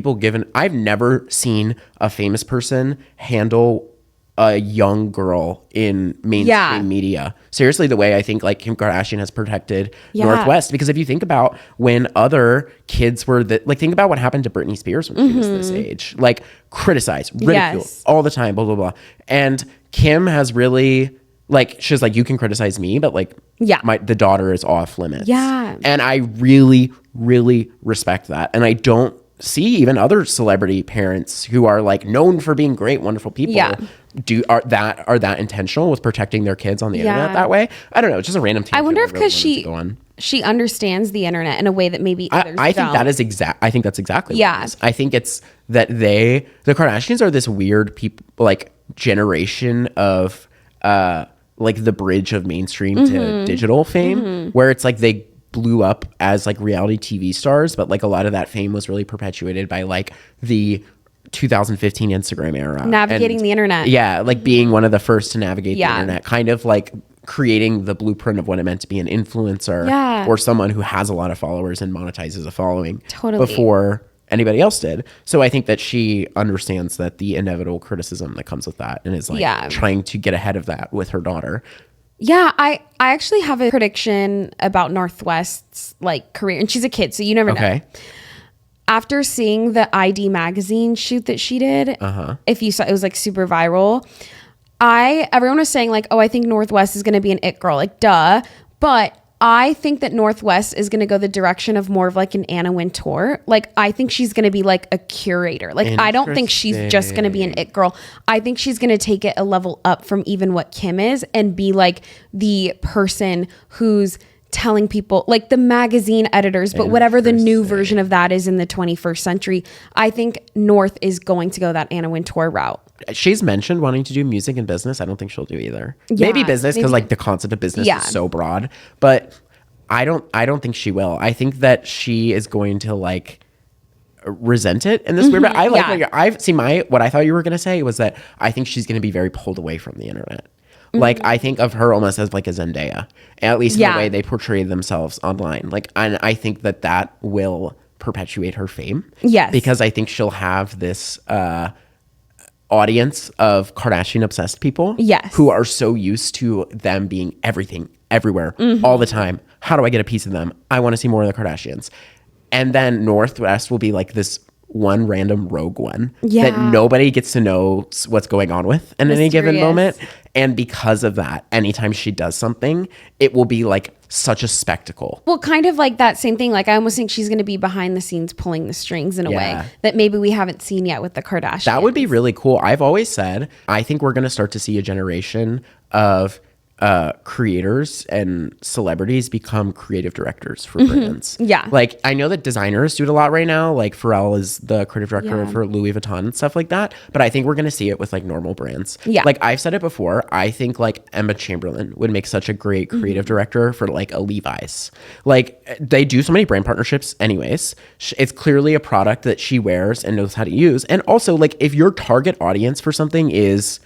I've never seen a famous person handle a young girl in mainstream media. Seriously, the way I think like Kim Kardashian has protected Northwest, because if you think about when other kids were think about what happened to Britney Spears when she was this age, like criticized, ridiculed all the time, blah, blah, blah. And Kim has really like, she's like, you can criticize me, but like the daughter is off limits. Yeah. And I really, really respect that. And I don't see even other celebrity parents who are like known for being great, wonderful people are that intentional with protecting their kids on the internet that way. I don't know. It's just a random tangent. I wonder if really because she understands the internet in a way that maybe others I think don't. that is I think that's exactly what it is. I think it's that the Kardashians are this weird people, like generation of like the bridge of mainstream to digital fame, where it's like they blew up as like reality TV stars, but like a lot of that fame was really perpetuated by like the 2015 Instagram era. Navigating the internet. Yeah, like being one of the first to navigate the internet, kind of like creating the blueprint of what it meant to be an influencer or someone who has a lot of followers and monetizes a following before anybody else did. So I think that she understands that the inevitable criticism that comes with that and is like trying to get ahead of that with her daughter. Yeah, I actually have a prediction about Northwest's like career, and she's a kid, so you never know. After seeing the ID magazine shoot that she did, if you saw, it was like super viral. Everyone was saying like, oh, I think Northwest is going to be an it girl, like duh. But I think that Northwest is going to go the direction of more of like an Anna Wintour. Like, I think she's going to be like a curator. Like, I don't think she's just going to be an it girl. I think she's going to take it a level up from even what Kim is and be like the person who's telling people, like the magazine editors, but whatever the new version of that is in the 21st century. I think North is going to go that Anna Wintour route. She's mentioned wanting to do music and business. I don't think she'll do either. Maybe business, because like the concept of business is so broad. But I don't think she will. I think that she is going to like resent it in this weird. But I like what I thought you were going to say was that I think she's going to be very pulled away from the internet. Like, I think of her almost as like a Zendaya, at least in the way they portray themselves online. Like, and I think that will perpetuate her fame. Yes. Because I think she'll have this audience of Kardashian obsessed people who are so used to them being everything, everywhere, all the time. How do I get a piece of them? I want to see more of the Kardashians. And then Northwest will be like this one random rogue one that nobody gets to know what's going on with in any given moment. And because of that, anytime she does something, it will be like such a spectacle. Well, kind of like that same thing. Like, I almost think she's going to be behind the scenes pulling the strings in a way that maybe we haven't seen yet with the Kardashians. That would be really cool. I've always said, I think we're going to start to see a generation of creators and celebrities become creative directors for brands. Yeah. Like, I know that designers do it a lot right now. Like, Pharrell is the creative director for Louis Vuitton and stuff like that. But I think we're going to see it with like normal brands. Yeah. Like, I've said it before. I think like Emma Chamberlain would make such a great creative director for like a Levi's. Like, they do so many brand partnerships anyways. It's clearly a product that she wears and knows how to use. And also, like, if your target audience for something is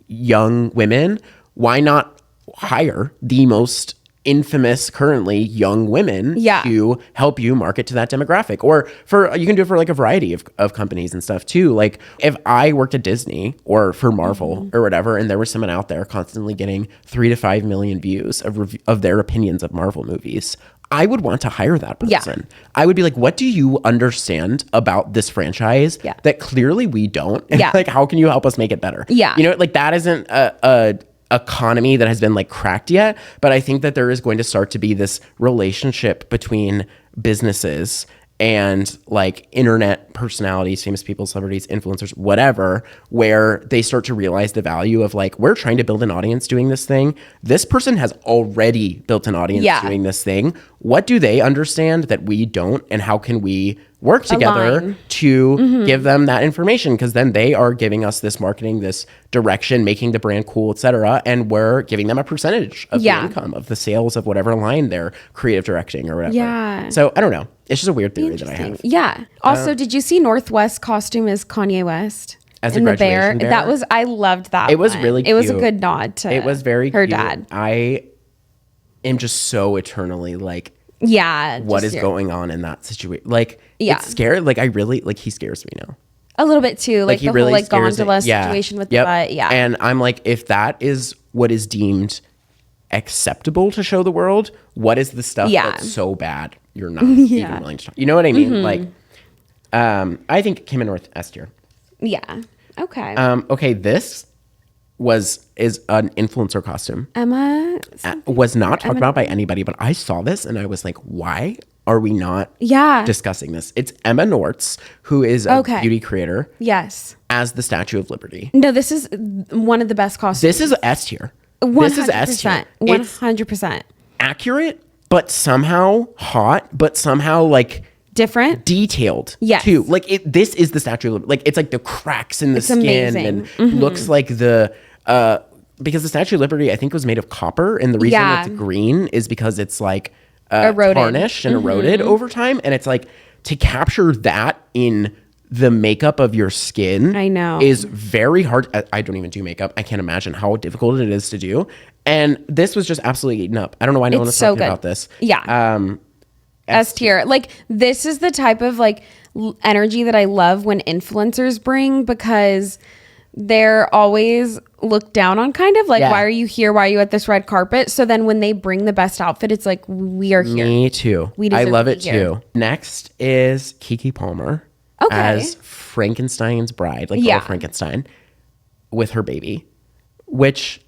young women, why not hire the most infamous currently young women to help you market to that demographic? Or for you can do it for like a variety of companies and stuff too. Like, if I worked at Disney or for Marvel or whatever, and there was someone out there constantly getting 3 to 5 million views of their opinions of Marvel movies, I would want to hire that person. I would be like, what do you understand about this franchise that clearly we don't? And like, how can you help us make it better? You know, like, that isn't a economy that has been like cracked yet, but I think that there is going to start to be this relationship between businesses and like internet personalities, famous people, celebrities, influencers, whatever, where they start to realize the value of like, we're trying to build an audience doing this thing. This person has already built an audience doing this thing. What do they understand that we don't? And how can we work together to give them that information? Because then they are giving us this marketing, this direction, making the brand cool, etc. And we're giving them a percentage of the income of the sales of whatever line they're creative directing or whatever. So I don't know. It's just a weird theory that I have. Also, did you see Northwest costume as Kanye West? As in the bear? That was, I loved that. It was really cute. It was a good nod to it was very her cute. dad. I am just so eternally like, what is going on in that situation? Like, it's scary. Like, I really, like, he scares me now. A little bit too. Like, he the really whole like scares gondola me. situation with the butt. And I'm like, if that is what is deemed acceptable to show the world, what is the stuff that's so bad you're not even willing to talk? You know what I mean? Like, I think Kim and North S tier. Okay. Okay, this is an influencer costume. Emma was not talked about by anybody, but I saw this and I was like, why are we not discussing this? It's Emma Nortz, who is a beauty creator. Yes. As the Statue of Liberty. No, this is one of the best costumes. This is S tier. 100%. This is S tier. 100%. Accurate, but somehow hot, but somehow like different, detailed. Yes. Too. Like, this is the Statue of Liberty. Like, it's like the cracks in the skin amazing. And looks like the because the Statue of Liberty, I think, was made of copper, and the reason it's green is because it's like tarnished and eroded over time, and it's like to capture that in the makeup of your skin, I know, is very hard. I don't even do makeup. I can't imagine how difficult it is to do. And this was just absolutely eaten up. I don't know why no one was talking about this. S tier. Like, this is the type of like energy that I love when influencers bring, because they're always looked down on, kind of like, why are you here? Why are you at this red carpet? So then when they bring the best outfit, it's like, we are here. Me too. I love it too. Next is Keke Palmer as Frankenstein's bride, like little Frankenstein, with her baby, which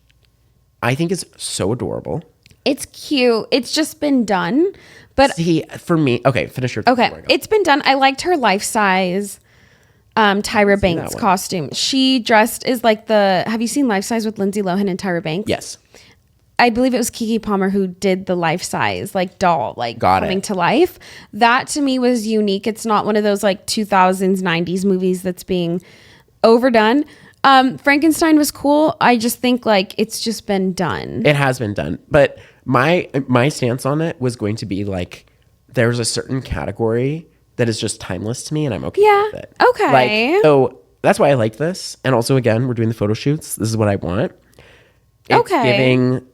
I think is so adorable. It's cute. It's just been done. But see, for me, finish your. Okay, it's been done. I liked her life size Tyra Banks costume. She dressed as like have you seen Life Size with Lindsay Lohan and Tyra Banks? Yes. I believe it was Keke Palmer who did the life size like doll, like coming to life. That to me was unique. It's not one of those like 2000s, 90s movies that's being overdone. Frankenstein was cool. I just think like it's just been done. It has been done. But my stance on it was going to be like, there's a certain category that is just timeless to me, and I'm okay with it. Okay. Like, so that's why I like this. And also, again, we're doing the photo shoots. This is what I want. It's giving,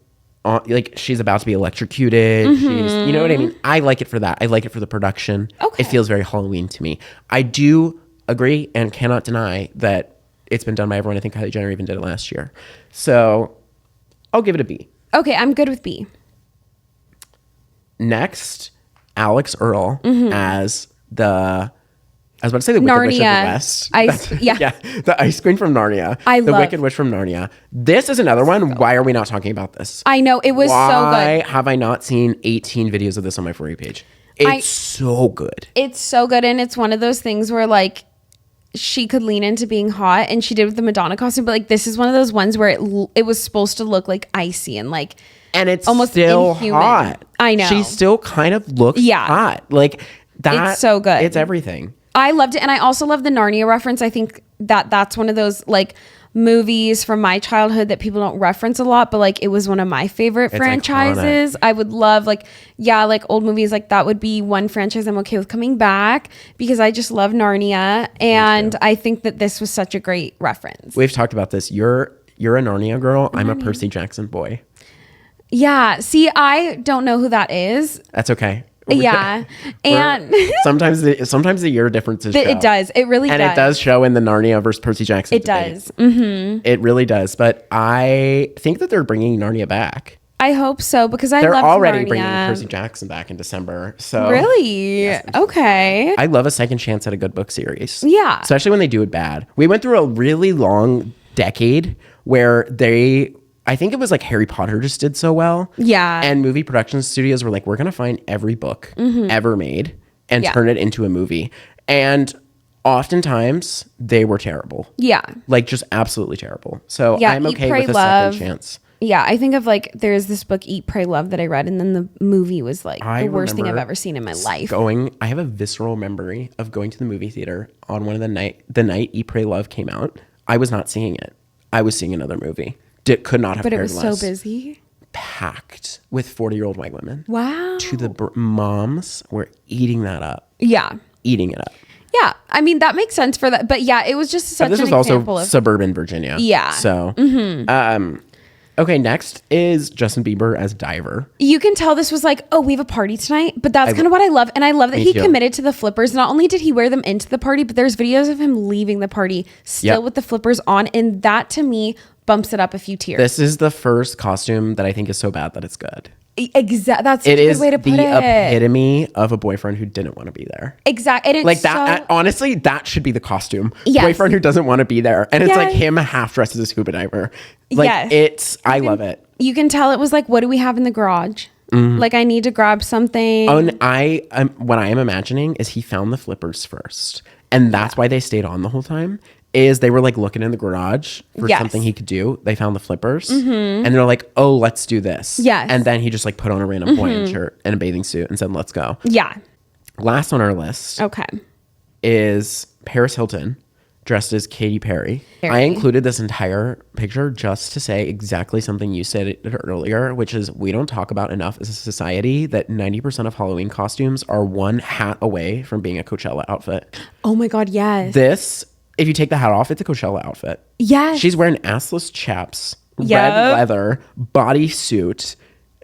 like, she's about to be electrocuted. She's, you know what I mean? I like it for that. I like it for the production. It feels very Halloween to me. I do agree and cannot deny that it's been done by everyone. I think Kylie Jenner even did it last year. So I'll give it a B. Okay, I'm good with B. Next, Alex Earle as I was about to say the Wicked Witch of the West. The Ice Queen from Narnia. The Wicked Witch from Narnia. This is another one. Why are we not talking about this? I know, it was so good. Why have I not seen 18 videos of this on my For You page? It's so good. It's so good, and it's one of those things where like she could lean into being hot, and she did with the Madonna costume. But like, this is one of those ones where it was supposed to look like icy and like, and it's almost still inhuman. hot. I know. She still kind of looks hot. Like that. It's so good. It's everything. I loved it. And I also love the Narnia reference. I think that's one of those like movies from my childhood that people don't reference a lot, but like it was one of my favorite franchises. Iconic. I would love like old movies like that would be one franchise I'm okay with coming back, because I just love Narnia, and I think that this was such a great reference. We've talked about this. You're a Narnia girl. I'm a Percy Jackson boy. Yeah. See, I don't know who that is. That's okay. Yeah. And sometimes the year differences show. It does. It really does. And it does show in the Narnia versus Percy Jackson debate. Does. Mm-hmm. It really does. But I think that they're bringing Narnia back. I hope so, because they're love already Narnia. bringing Percy Jackson back in December. So really? Yes, okay. I love a second chance at a good book series. Yeah. Especially when they do it bad. We went through a really long decade where I think it was like Harry Potter just did so well. Yeah. And movie production studios were like, we're going to find every book ever made and turn it into a movie. And oftentimes they were terrible. Yeah. Like just absolutely terrible. So I'm okay with a second chance. Yeah. I think of like, there's this book, Eat, Pray, Love, that I read. And then the movie was like the worst thing I've ever seen in my life. I have a visceral memory of going to the movie theater on one of the night Eat, Pray, Love came out. I was not seeing it. I was seeing another movie. Could not have cared less. But it was so busy. Packed with 40-year-old white women. Wow. To the moms were eating that up. Yeah. Eating it up. Yeah. I mean, that makes sense for that. But yeah, it was just such an example. This was also suburban Virginia. Yeah. So, okay, next is Justin Bieber as Diver. You can tell this was like, oh, we have a party tonight. But that's kind of what I love. And I love that he committed to the flippers. Not only did he wear them into the party, but there's videos of him leaving the party still with the flippers on. And that, to me, bumps it up a few tiers. This is the first costume that I think is so bad that it's good. Exactly. That's a good way to put it. It is the epitome of a boyfriend who didn't want to be there. Exactly. Like that. Honestly, that should be the costume. Yes. Boyfriend who doesn't want to be there, and it's like him half dressed as a scuba diver. Like I love it. You can tell it was like, what do we have in the garage? Mm-hmm. Like, I need to grab something. Oh, and what I am imagining is he found the flippers first, and that's why they stayed on the whole time. Is they were like looking in the garage for something he could do. They found the flippers and they're like, oh, let's do this. Yes. And then he just like put on a random Hawaiian shirt and a bathing suit and said, let's go. Yeah. Last on our list is Paris Hilton dressed as Katy Perry. I included this entire picture just to say exactly something you said earlier, which is we don't talk about enough as a society that 90% of Halloween costumes are one hat away from being a Coachella outfit. Oh my God, yes. This, if you take the hat off, it's a Coachella outfit. Yes. She's wearing assless chaps, red leather, bodysuit.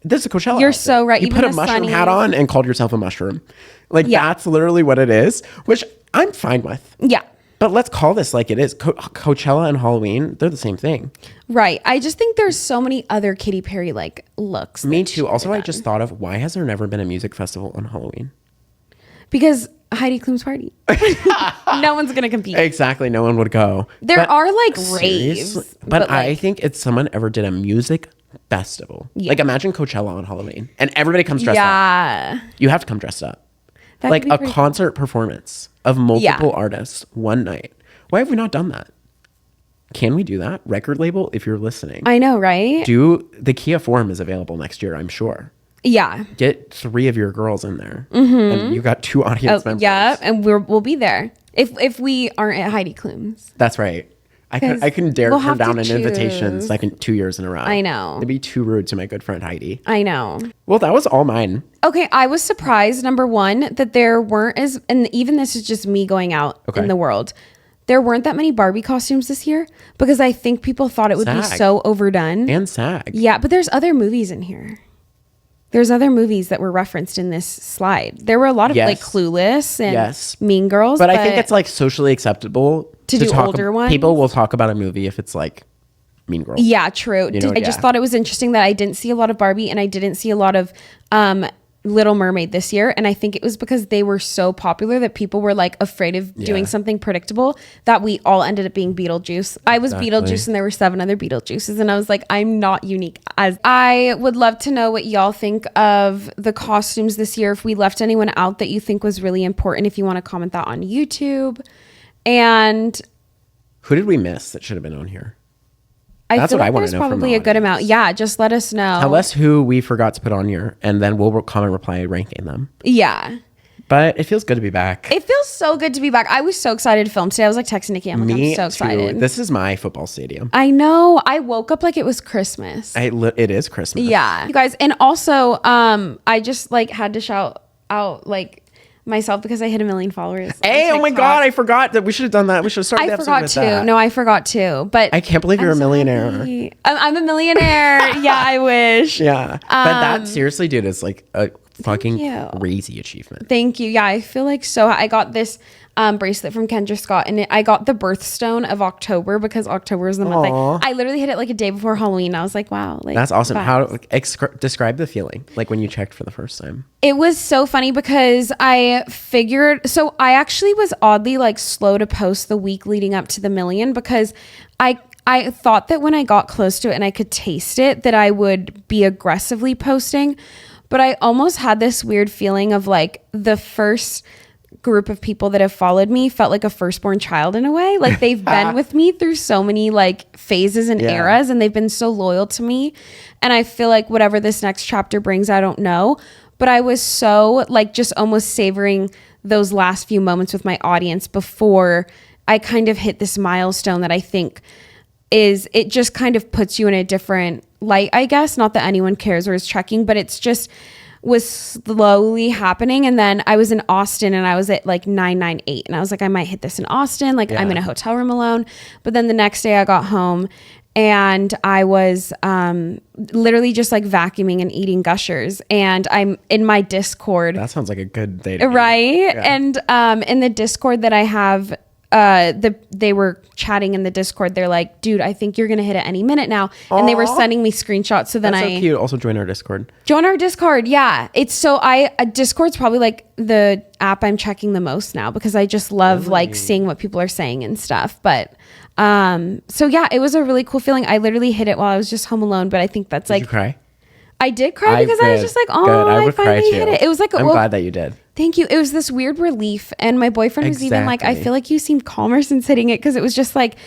This is a Coachella You're outfit. so right. You Even put a mushroom hat on and called yourself a mushroom. Like, that's literally what it is, which I'm fine with. Yeah. But let's call this like it is. Coachella and Halloween, they're the same thing. Right. I just think there's so many other Katy Perry like looks. Me too. Also, I just thought of, why has there never been a music festival on Halloween? Because Heidi Klum's party. No one's going to compete. Exactly. No one would go. There are like raves. But I think if someone ever did a music festival, like imagine Coachella on Halloween and everybody comes dressed up. You have to come dressed up. That like a concert performance of multiple artists one night. Why have we not done that? Can we do that? Record label, if you're listening. I know, right? The Kia Forum is available next year, I'm sure. Yeah. Get 3 of your girls in there. And you got 2 audience members. Yeah, and we'll be there. If we aren't at Heidi Klum's. That's right. I couldn't dare turn down an invitation 2 years in a row. I know. It'd be too rude to my good friend Heidi. I know. Well, that was all mine. Okay, I was surprised, number one, that there weren't and even this is just me going out in the world. There weren't that many Barbie costumes this year because I think people thought it would be so overdone. And SAG. Yeah, but there's other movies in here. There's other movies that were referenced in this slide. There were a lot of like Clueless and Mean Girls. But I think it's like socially acceptable to do older ones. People will talk about a movie if it's like Mean Girls. Yeah, true. I just thought it was interesting that I didn't see a lot of Barbie and I didn't see a lot of Little Mermaid this year. And I think it was because they were so popular that people were like afraid of doing something predictable that we all ended up being Beetlejuice. I was Beetlejuice and there were 7 other Beetlejuices. And I was like, I'm not unique. As I would love to know what y'all think of the costumes this year. If we left anyone out that you think was really important, if you want to comment that on YouTube. And Who did we miss that should have been on here? I That's feel what I like wanna there's know from probably the a good amount. audience. Yeah, just let us know. Tell us who we forgot to put on here, and then we'll comment reply ranking them. Yeah. But it feels good to be back. It feels so good to be back. I was so excited to film today. I was like texting Nicky. I'm Me so excited. too. This is my football stadium. I know. I woke up like it was Christmas. It is Christmas. Yeah. You guys, and also I just like had to shout out like myself because I hit 1 million followers. Hey, on oh my TikTok. God, I forgot that we should have done that. We should have started I the episode forgot with to. that. No, I forgot to. But I can't believe you're a so millionaire. happy. I'm a millionaire. Yeah, I wish. Yeah. But that seriously, dude, is like a fucking you. crazy achievement. Thank you. Yeah, I feel like so. I got this bracelet from Kendra Scott, and I got the birthstone of October because October is the month. I literally hit it like a day before Halloween. I was like, wow, like That's awesome. vibes. How describe the feeling like when you checked for the first time? It was so funny because I figured, so I actually was oddly like slow to post the week leading up to the million because I thought that when I got close to it and I could taste it that I would be aggressively posting, but I almost had this weird feeling of like the first group of people that have followed me felt like a firstborn child in a way. Like they've been with me through so many like phases and eras, and they've been so loyal to me. And I feel like whatever this next chapter brings, I don't know. But I was so like just almost savoring those last few moments with my audience before I kind of hit this milestone that I think is, it just kind of puts you in a different light, I guess. Not that anyone cares or is checking, but it's just was slowly happening. And then I was in Austin and I was at like 998 and I was like, I might hit this in Austin. Like I'm in a hotel room alone. But then the next day I got home and I was literally just like vacuuming and eating Gushers. And I'm in my Discord. That sounds like a good day to Right. Yeah. And in the Discord that I have, they were chatting in the Discord. They're like, dude, I think you're gonna hit it any minute now. And they were sending me screenshots. So then That's so cute. Also join our Discord. Join our Discord. Yeah. It's so Discord's probably like the app I'm checking the most now because I just love like seeing what people are saying and stuff. But so yeah, it was a really cool feeling. I literally hit it while I was just home alone, but I think that's Did you cry? I did cry because I was just like, oh, I finally hit it. It was like, I'm glad that you did. Thank you. It was this weird relief. And my boyfriend was even like, I feel like you seemed calmer since hitting it. Cause it was just like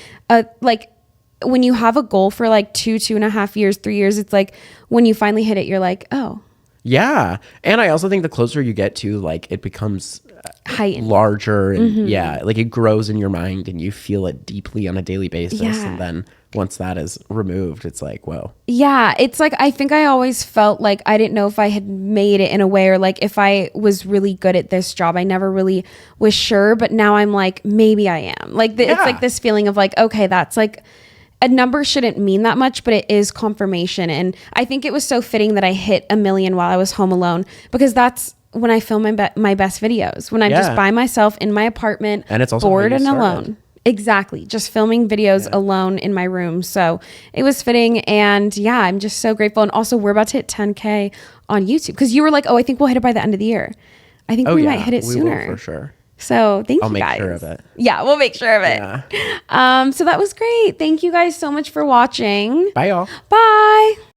when you have a goal for like 2.5 years, 3 years, it's like when you finally hit it, you're like, oh. Yeah. And I also think the closer you get to like, it becomes Heightened. larger and like it grows in your mind and you feel it deeply on a daily basis. Yeah. And then once that is removed, it's like, whoa. Yeah. It's like, I think I always felt like I didn't know if I had made it in a way or like if I was really good at this job. I never really was sure, but now I'm like, maybe I am. Like it's like this feeling of like, okay, that's like a number shouldn't mean that much, but it is confirmation. And I think it was so fitting that I hit 1 million while I was home alone because that's when I film my best videos, when I'm just by myself in my apartment, and it's also bored and started. alone. Exactly. Just filming videos alone in my room. So it was fitting. And yeah, I'm just so grateful. And also we're about to hit 10K on YouTube because you were like, oh, I think we'll hit it by the end of the year. I think we might hit it sooner. We will for sure. So thank I'll you make guys. sure of it. Yeah, we'll make sure of it. Yeah. So that was great. Thank you guys so much for watching. Bye, y'all. Bye.